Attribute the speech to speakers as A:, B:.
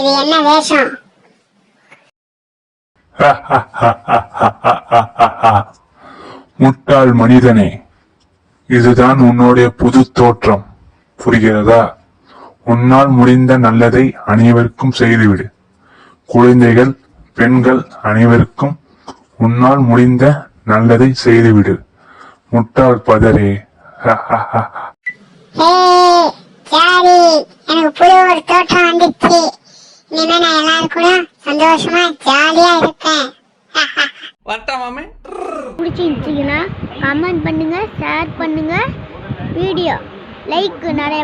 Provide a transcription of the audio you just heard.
A: இது என்ன வேஷம்?
B: முட்டாள் மனிதனே, இதுதான் உன்னுடைய புது தோற்றம், புரிகிறதா? உன்னால் முடிந்த நல்லதை அனைவருக்கும் செய்துவிடு. குழந்தைகள், பெண்கள் அனைவருக்கும் உன்னால் முடிந்த நல்லதை செய்துவிடு. முட்டாள் பதரே.
A: எனக்கு புது ஒரு தோற்றம் வந்துச்சு. இனிமே நான் எல்லாரும் கூட சந்தோஷமா ஜாலியா இருப்பேன்.
C: பிடிச்சிருந்துச்சுன்னா கமெண்ட் பண்ணுங்க, ஷேர் பண்ணுங்க, வீடியோ லைக் நிறைய